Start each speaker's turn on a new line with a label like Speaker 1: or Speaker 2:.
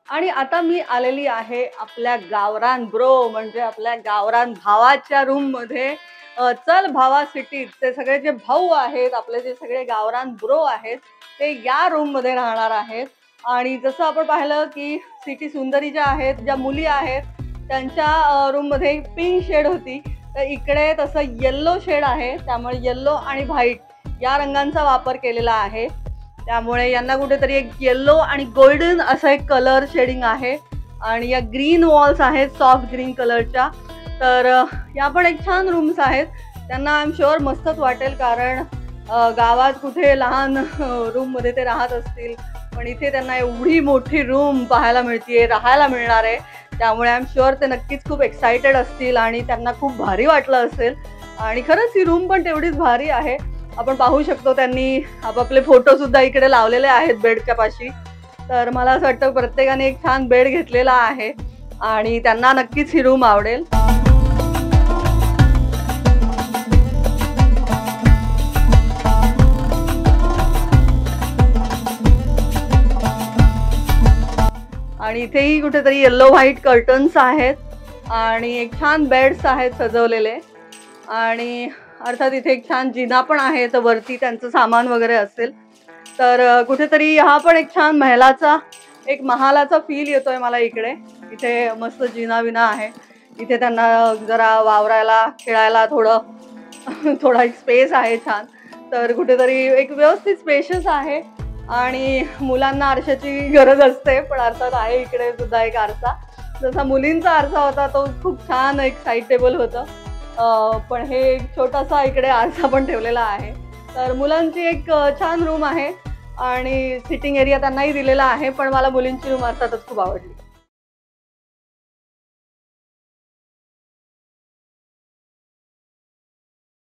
Speaker 1: आणि आता मी आलेली आहे आपल्या गावरान ब्रो म्हणजे आपल्या गावरान भावाच्या रूममध्ये. चल भावा सिटीत ते सगळे जे भाऊ आहेत, आपले जे सगळे गावरान ब्रो आहेत, ते या रूममध्ये राहणार आहेत. आणि जसं आपण पाहिलं की सिटी सुंदरी ज्या आहेत, ज्या मुली आहेत, त्यांच्या रूममध्ये पिंक शेड होती, तर इकडे तसं येल्लो शेड आहे. त्यामुळे येल्लो आणि व्हाईट या रंगांचा वापर केलेला आहे. त्यामुळे यांना कुठेतरी एक येल्लो आणि गोल्डन असं एक कलर शेडिंग आहे. आणि या ग्रीन वॉल्स आहेत सॉफ्ट ग्रीन कलरच्या. तर या पण एक छान रूम्स आहेत. त्यांना आय एम शुअर मस्तच वाटेल, कारण गावात कुठे लहान रूममध्ये ते राहत असतील, पण इथे त्यांना एवढी मोठी रूम पाहायला मिळते, राहायला मिळणार आहे. त्यामुळे आय एम शुअर ते नक्कीच खूप एक्सायटेड असतील आणि त्यांना खूप भारी वाटलं असेल. आणि खरंच ही रूम पण तेवढीच भारी आहे. आपण पाहू शकतो त्यांनी आपापले फोटो सुद्धा इकडे लावलेले आहेत बेडच्या पाशी. तर मला असं वाटतं प्रत्येकाने एक छान बेड घेतलेला आहे आणि त्यांना नक्कीच ही रूम आवडेल. आणि इथेही कुठेतरी येल्लो व्हाईट कर्टन्स आहेत आणि एक छान बेड्स आहेत सजवलेले. आणि अर्थात इथे एक छान जिना पण आहे, तर वरती त्यांचं सामान वगैरे असेल. तर कुठेतरी हा पण एक छान महलाचा, एक महालाचा फील येतोय मला इकडे. इथे मस्त जिना विना आहे. इथे त्यांना जरा वावरायला, खेळायला थोडा एक स्पेस आहे छान. तर कुठेतरी एक व्यवस्थित स्पेशस आहे. आणि मुलांना आरशाची गरज असते, पण अर्थात आहे इकडे सुद्धा एक आरसा. जसा मुलींचा आरसा होता तो खूप छान एक साईड टेबल होतं, पण हे एक छोटासा इकडे आरसा पण ठेवलेला आहे. तर मुलांची एक छान रूम आहे आणि सिटिंग एरिया त्यांनाही दिलेला आहे. पण मला मुलींची रूम अर्थातच खूप आवडली.